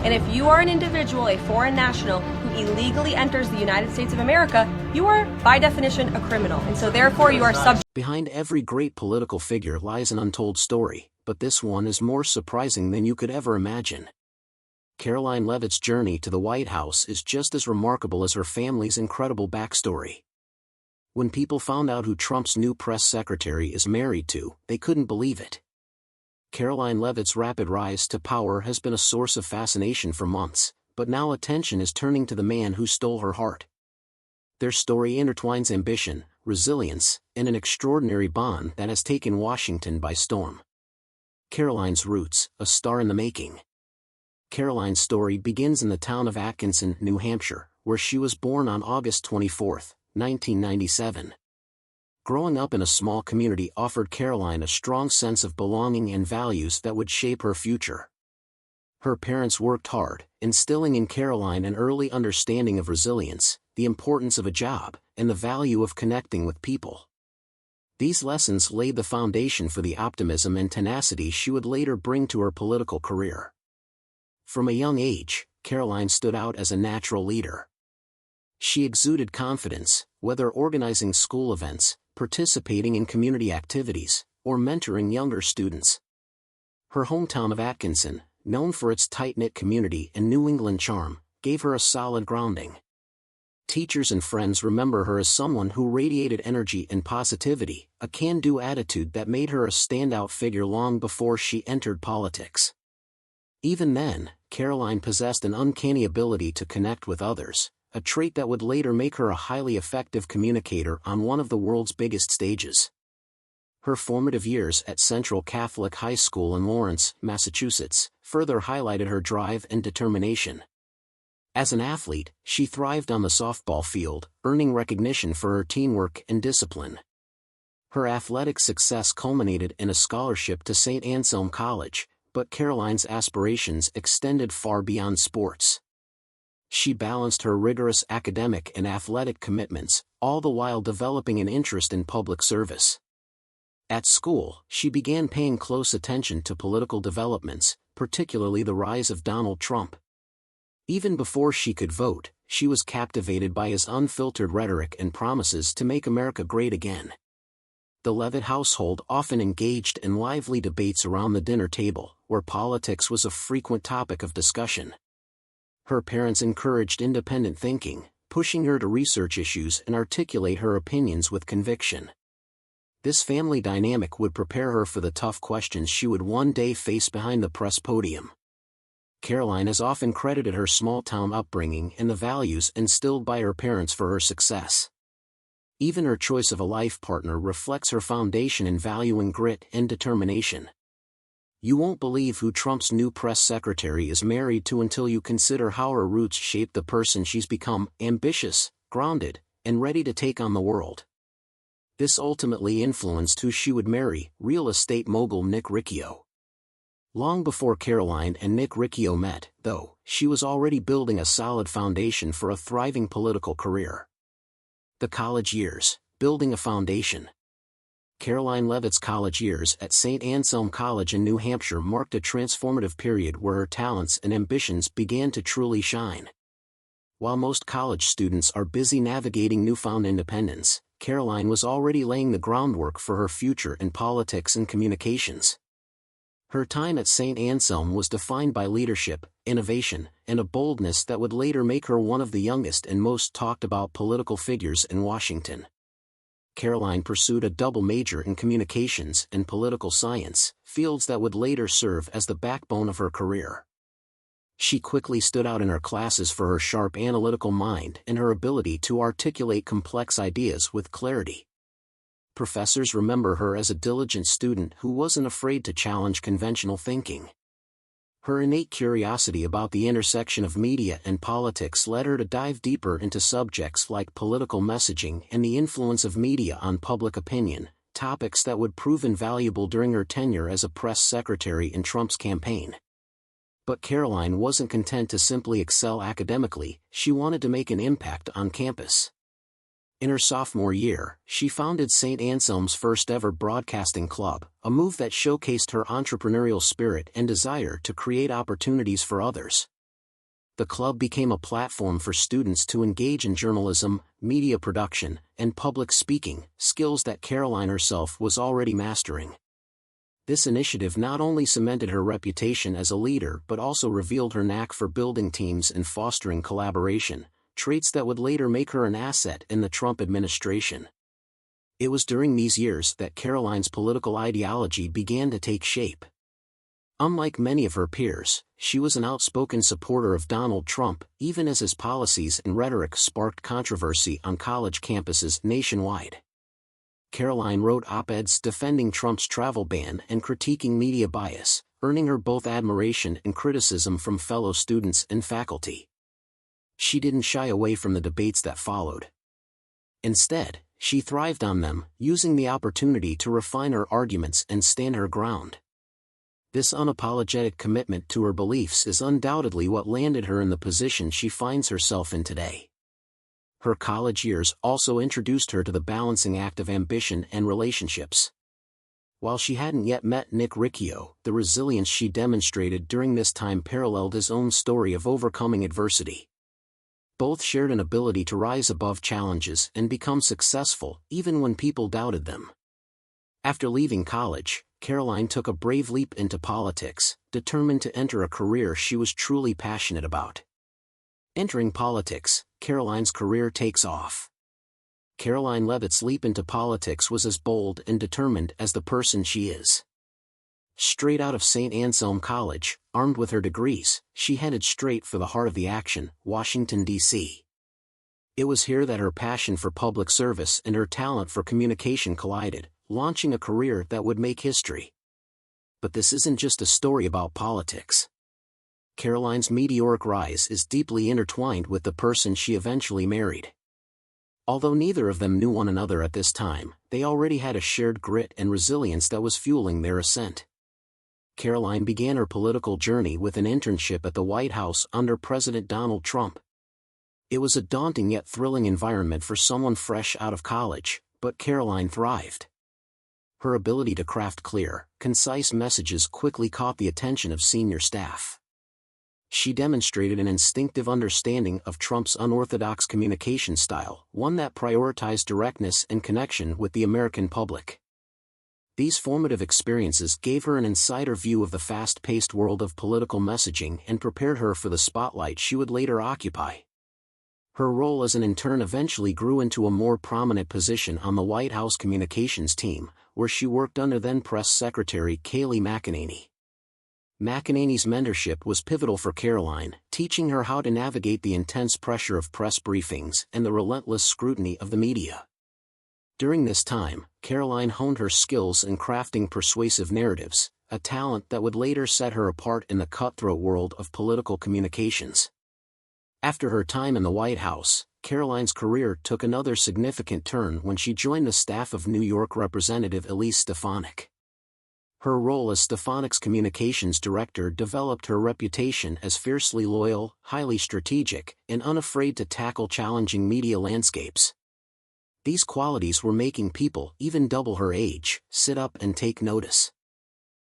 And if you are an individual, a foreign national, who illegally enters the United States of America, you are, by definition, a criminal. And so therefore you are subject. Behind every great political figure lies an untold story, but this one is more surprising than you could ever imagine. Karoline Leavitt's journey to the White House is just as remarkable as her family's incredible backstory. When people found out who Trump's new press secretary is married to, they couldn't believe it. Karoline Leavitt's rapid rise to power has been a source of fascination for months, but now attention is turning to the man who stole her heart. Their story intertwines ambition, resilience, and an extraordinary bond that has taken Washington by storm. Karoline's roots, a star in the making. Karoline's story begins in the town of Atkinson, New Hampshire, where she was born on August 24, 1997. Growing up in a small community offered Karoline a strong sense of belonging and values that would shape her future. Her parents worked hard, instilling in Karoline an early understanding of resilience, the importance of a job, and the value of connecting with people. These lessons laid the foundation for the optimism and tenacity she would later bring to her political career. From a young age, Karoline stood out as a natural leader. She exuded confidence, whether organizing school events, participating in community activities, or mentoring younger students. Her hometown of Atkinson, known for its tight-knit community and New England charm, gave her a solid grounding. Teachers and friends remember her as someone who radiated energy and positivity, a can-do attitude that made her a standout figure long before she entered politics. Even then, Karoline possessed an uncanny ability to connect with others, a trait that would later make her a highly effective communicator on one of the world's biggest stages. Her formative years at Central Catholic High School in Lawrence, Massachusetts, further highlighted her drive and determination. As an athlete, she thrived on the softball field, earning recognition for her teamwork and discipline. Her athletic success culminated in a scholarship to St. Anselm College, but Karoline's aspirations extended far beyond sports. She balanced her rigorous academic and athletic commitments, all the while developing an interest in public service. At school, she began paying close attention to political developments, particularly the rise of Donald Trump. Even before she could vote, she was captivated by his unfiltered rhetoric and promises to make America great again. The Leavitt household often engaged in lively debates around the dinner table, where politics was a frequent topic of discussion. Her parents encouraged independent thinking, pushing her to research issues and articulate her opinions with conviction. This family dynamic would prepare her for the tough questions she would one day face behind the press podium. Karoline has often credited her small-town upbringing and the values instilled by her parents for her success. Even her choice of a life partner reflects her foundation in valuing grit and determination. You won't believe who Trump's new press secretary is married to until you consider how her roots shaped the person she's become: ambitious, grounded, and ready to take on the world. This ultimately influenced who she would marry, real estate mogul Nick Riccio. Long before Karoline and Nick Riccio met, though, she was already building a solid foundation for a thriving political career. The college years, building a foundation. Karoline Leavitt's college years at St. Anselm College in New Hampshire marked a transformative period where her talents and ambitions began to truly shine. While most college students are busy navigating newfound independence, Karoline was already laying the groundwork for her future in politics and communications. Her time at St. Anselm was defined by leadership, innovation, and a boldness that would later make her one of the youngest and most talked about political figures in Washington. Karoline pursued a double major in communications and political science, fields that would later serve as the backbone of her career. She quickly stood out in her classes for her sharp analytical mind and her ability to articulate complex ideas with clarity. Professors remember her as a diligent student who wasn't afraid to challenge conventional thinking. Her innate curiosity about the intersection of media and politics led her to dive deeper into subjects like political messaging and the influence of media on public opinion, topics that would prove invaluable during her tenure as a press secretary in Trump's campaign. But Karoline wasn't content to simply excel academically, she wanted to make an impact on campus. In her sophomore year, she founded St. Anselm's first-ever broadcasting club, a move that showcased her entrepreneurial spirit and desire to create opportunities for others. The club became a platform for students to engage in journalism, media production, and public speaking, skills that Karoline herself was already mastering. This initiative not only cemented her reputation as a leader but also revealed her knack for building teams and fostering collaboration, traits that would later make her an asset in the Trump administration. It was during these years that Karoline's political ideology began to take shape. Unlike many of her peers, she was an outspoken supporter of Donald Trump, even as his policies and rhetoric sparked controversy on college campuses nationwide. Karoline wrote op-eds defending Trump's travel ban and critiquing media bias, earning her both admiration and criticism from fellow students and faculty. She didn't shy away from the debates that followed. Instead, she thrived on them, using the opportunity to refine her arguments and stand her ground. This unapologetic commitment to her beliefs is undoubtedly what landed her in the position she finds herself in today. Her college years also introduced her to the balancing act of ambition and relationships. While she hadn't yet met Riccio, the resilience she demonstrated during this time paralleled his own story of overcoming adversity. Both shared an ability to rise above challenges and become successful, even when people doubted them. After leaving college, Karoline took a brave leap into politics, determined to enter a career she was truly passionate about. Entering politics, Karoline's career takes off. Karoline Leavitt's leap into politics was as bold and determined as the person she is. Straight out of St. Anselm College, armed with her degrees, she headed straight for the heart of the action, Washington, D.C. It was here that her passion for public service and her talent for communication collided, launching a career that would make history. But this isn't just a story about politics. Karoline's meteoric rise is deeply intertwined with the person she eventually married. Although neither of them knew one another at this time, they already had a shared grit and resilience that was fueling their ascent. Karoline began her political journey with an internship at the White House under President Donald Trump. It was a daunting yet thrilling environment for someone fresh out of college, but Karoline thrived. Her ability to craft clear, concise messages quickly caught the attention of senior staff. She demonstrated an instinctive understanding of Trump's unorthodox communication style, one that prioritized directness and connection with the American public. These formative experiences gave her an insider view of the fast-paced world of political messaging and prepared her for the spotlight she would later occupy. Her role as an intern eventually grew into a more prominent position on the White House communications team, where she worked under then-Press Secretary Kayleigh McEnany. McEnany's mentorship was pivotal for Karoline, teaching her how to navigate the intense pressure of press briefings and the relentless scrutiny of the media. During this time, Karoline honed her skills in crafting persuasive narratives, a talent that would later set her apart in the cutthroat world of political communications. After her time in the White House, Karoline's career took another significant turn when she joined the staff of New York Representative Elise Stefanik. Her role as Stefanik's communications director developed her reputation as fiercely loyal, highly strategic, and unafraid to tackle challenging media landscapes. These qualities were making people, even double her age, sit up and take notice.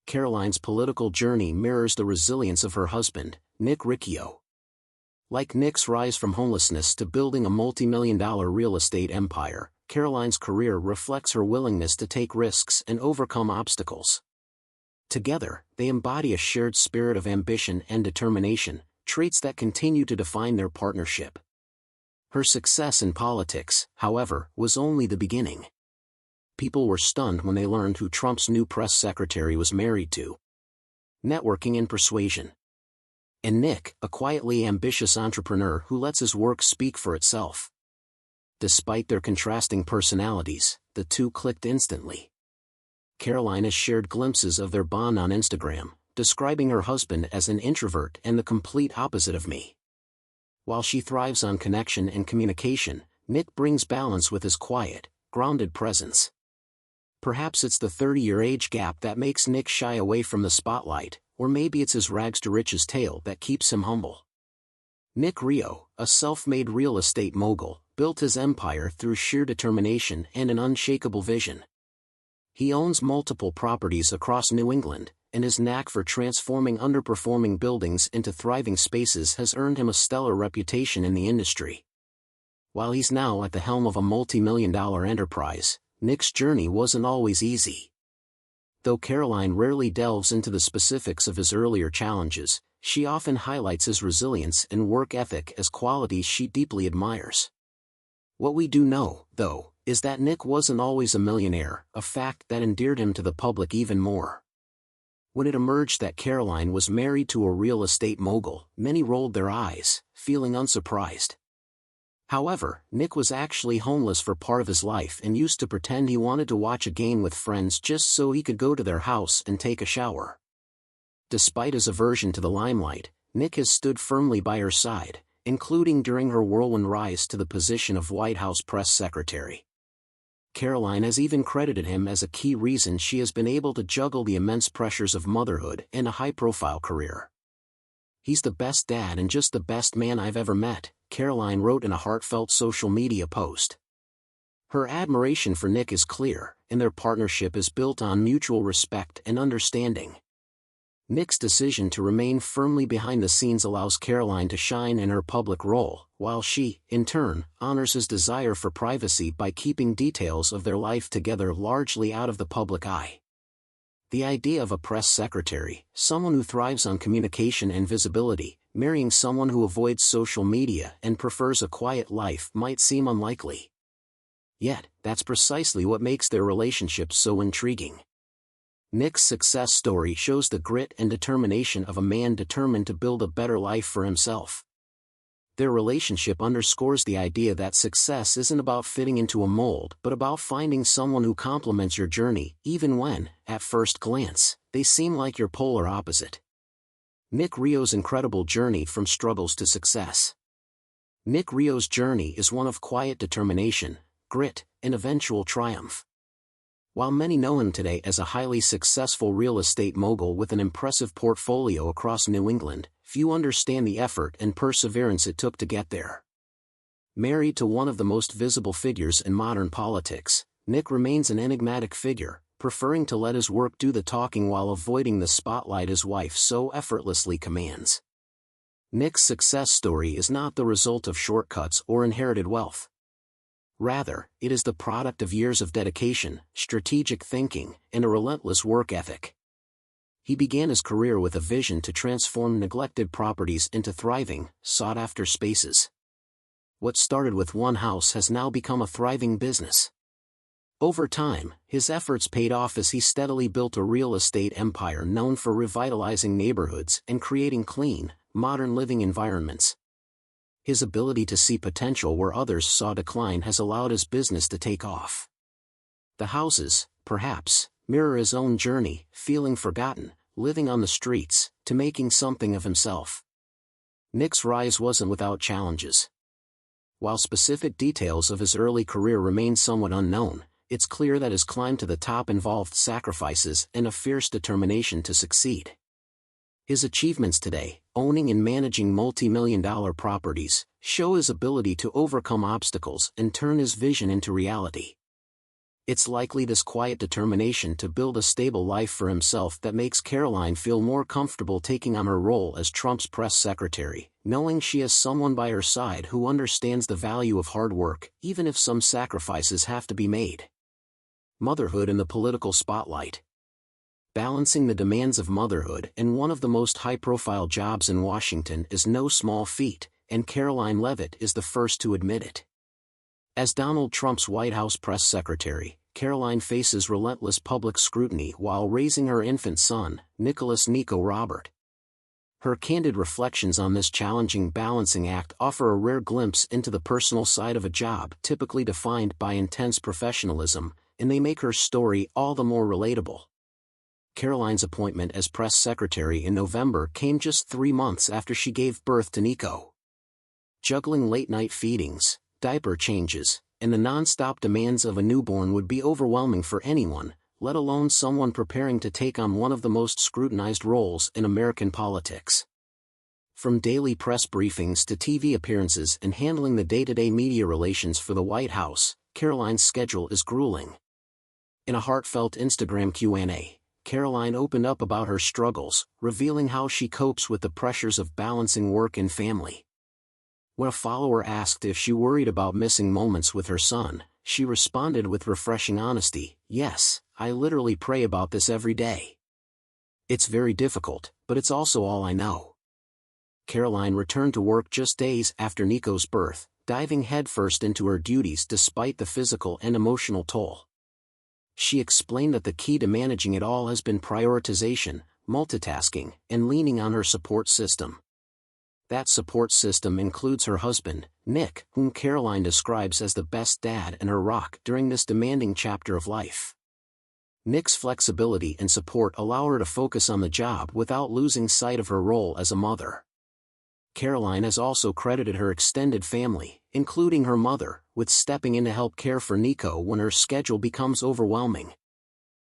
Karoline's political journey mirrors the resilience of her husband, Riccio. Like Nick's rise from homelessness to building a multi-million-dollar real estate empire, Karoline's career reflects her willingness to take risks and overcome obstacles. Together, they embody a shared spirit of ambition and determination, traits that continue to define their partnership. Her success in politics, however, was only the beginning. People were stunned when they learned who Trump's new press secretary was married to. Networking and persuasion. And Nick, a quietly ambitious entrepreneur who lets his work speak for itself. Despite their contrasting personalities, the two clicked instantly. Karoline has shared glimpses of their bond on Instagram, describing her husband as an introvert and the complete opposite of me. While she thrives on connection and communication, Nick brings balance with his quiet, grounded presence. Perhaps it's the 30-year age gap that makes Nick shy away from the spotlight, or maybe it's his rags to riches tale that keeps him humble. Riccio, a self-made real estate mogul, built his empire through sheer determination and an unshakable vision. He owns multiple properties across New England, and his knack for transforming underperforming buildings into thriving spaces has earned him a stellar reputation in the industry. While he's now at the helm of a multi-million-dollar enterprise, Nick's journey wasn't always easy. Though Karoline rarely delves into the specifics of his earlier challenges, she often highlights his resilience and work ethic as qualities she deeply admires. What we do know, though, is that Nick wasn't always a millionaire, a fact that endeared him to the public even more. When it emerged that Karoline was married to a real estate mogul, many rolled their eyes, feeling unsurprised. However, Nick was actually homeless for part of his life and used to pretend he wanted to watch a game with friends just so he could go to their house and take a shower. Despite his aversion to the limelight, Nick has stood firmly by her side, including during her whirlwind rise to the position of White House press secretary. Karoline has even credited him as a key reason she has been able to juggle the immense pressures of motherhood and a high-profile career. "He's the best dad and just the best man I've ever met," Karoline wrote in a heartfelt social media post. Her admiration for Nick is clear, and their partnership is built on mutual respect and understanding. Nick's decision to remain firmly behind the scenes allows Karoline to shine in her public role, while she, in turn, honors his desire for privacy by keeping details of their life together largely out of the public eye. The idea of a press secretary, someone who thrives on communication and visibility, marrying someone who avoids social media and prefers a quiet life might seem unlikely. Yet, that's precisely what makes their relationship so intriguing. Nick's success story shows the grit and determination of a man determined to build a better life for himself. Their relationship underscores the idea that success isn't about fitting into a mold but about finding someone who complements your journey, even when, at first glance, they seem like your polar opposite. Nick Rio's incredible journey from struggles to success. Nick Rio's journey is one of quiet determination, grit, and eventual triumph. While many know him today as a highly successful real estate mogul with an impressive portfolio across New England, few understand the effort and perseverance it took to get there. Married to one of the most visible figures in modern politics, Nick remains an enigmatic figure, preferring to let his work do the talking while avoiding the spotlight his wife so effortlessly commands. Nick's success story is not the result of shortcuts or inherited wealth. Rather, it is the product of years of dedication, strategic thinking, and a relentless work ethic. He began his career with a vision to transform neglected properties into thriving, sought-after spaces. What started with one house has now become a thriving business. Over time, his efforts paid off as he steadily built a real estate empire known for revitalizing neighborhoods and creating clean, modern living environments. His ability to see potential where others saw decline has allowed his business to take off. The houses, perhaps, mirror his own journey, feeling forgotten, living on the streets, to making something of himself. Nick's rise wasn't without challenges. While specific details of his early career remain somewhat unknown, it's clear that his climb to the top involved sacrifices and a fierce determination to succeed. His achievements today, owning and managing multi-million-dollar properties, show his ability to overcome obstacles and turn his vision into reality. It's likely this quiet determination to build a stable life for himself that makes Karoline feel more comfortable taking on her role as Trump's press secretary, knowing she has someone by her side who understands the value of hard work, even if some sacrifices have to be made. Motherhood in the political spotlight. Balancing the demands of motherhood and one of the most high-profile jobs in Washington is no small feat, and Karoline Leavitt is the first to admit it. As Donald Trump's White House press secretary, Karoline faces relentless public scrutiny while raising her infant son, Nicholas Nico Robert. Her candid reflections on this challenging balancing act offer a rare glimpse into the personal side of a job typically defined by intense professionalism, and they make her story all the more relatable. Karoline's appointment as press secretary in November came just 3 months after she gave birth to Nico. Juggling late-night feedings, diaper changes, and the non-stop demands of a newborn would be overwhelming for anyone, let alone someone preparing to take on one of the most scrutinized roles in American politics. From daily press briefings to TV appearances and handling the day-to-day media relations for the White House, Karoline's schedule is grueling. In a heartfelt Instagram Q&A, Karoline opened up about her struggles, revealing how she copes with the pressures of balancing work and family. When a follower asked if she worried about missing moments with her son, she responded with refreshing honesty, "Yes, I literally pray about this every day. It's very difficult, but it's also all I know." Karoline returned to work just days after Nico's birth, diving headfirst into her duties despite the physical and emotional toll. She explained that the key to managing it all has been prioritization, multitasking, and leaning on her support system. That support system includes her husband, Nick, whom Karoline describes as the best dad and her rock during this demanding chapter of life. Nick's flexibility and support allow her to focus on the job without losing sight of her role as a mother. Karoline has also credited her extended family, including her mother, with stepping in to help care for Nico when her schedule becomes overwhelming.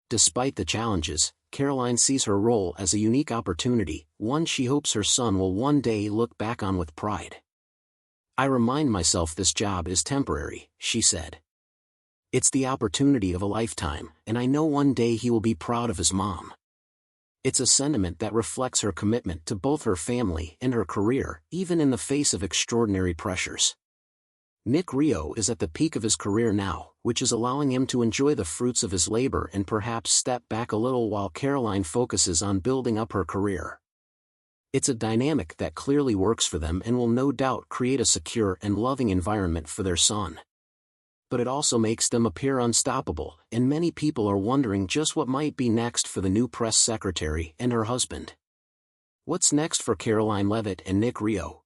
Despite the challenges, Karoline sees her role as a unique opportunity, one she hopes her son will one day look back on with pride. "I remind myself this job is temporary," she said. "It's the opportunity of a lifetime, and I know one day he will be proud of his mom." It's a sentiment that reflects her commitment to both her family and her career, even in the face of extraordinary pressures. Nick Riccio is at the peak of his career now, which is allowing him to enjoy the fruits of his labor and perhaps step back a little while Karoline focuses on building up her career. It's a dynamic that clearly works for them and will no doubt create a secure and loving environment for their son. But it also makes them appear unstoppable, and many people are wondering just what might be next for the new press secretary and her husband. What's next for Karoline Leavitt and Nick Riccio?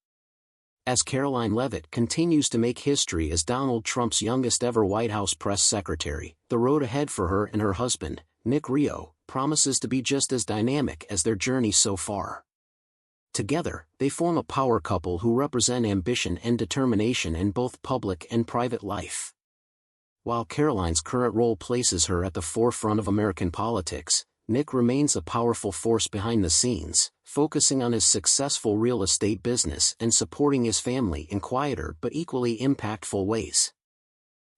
As Karoline Leavitt continues to make history as Donald Trump's youngest ever White House press secretary, the road ahead for her and her husband, Nick Riccio, promises to be just as dynamic as their journey so far. Together, they form a power couple who represent ambition and determination in both public and private life. While Karoline's current role places her at the forefront of American politics, Nick remains a powerful force behind the scenes, focusing on his successful real estate business and supporting his family in quieter but equally impactful ways.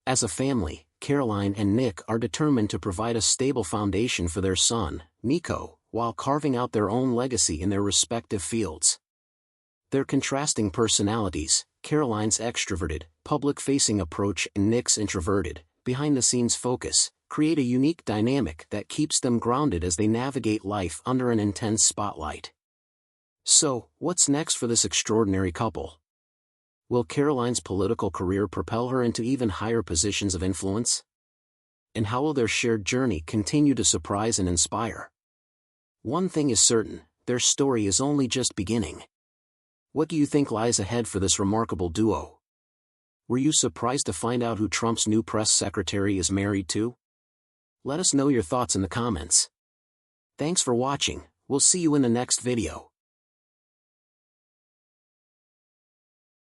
As a family, Karoline and Nick are determined to provide a stable foundation for their son, Nico, while carving out their own legacy in their respective fields. Their contrasting personalities, Karoline's extroverted, public-facing approach and Nick's introverted, behind-the-scenes focus, create a unique dynamic that keeps them grounded as they navigate life under an intense spotlight. So, what's next for this extraordinary couple? Will Karoline's political career propel her into even higher positions of influence? And how will their shared journey continue to surprise and inspire? One thing is certain, their story is only just beginning. What do you think lies ahead for this remarkable duo? Were you surprised to find out who Trump's new press secretary is married to? Let us know your thoughts in the comments. Thanks for watching, we'll see you in the next video.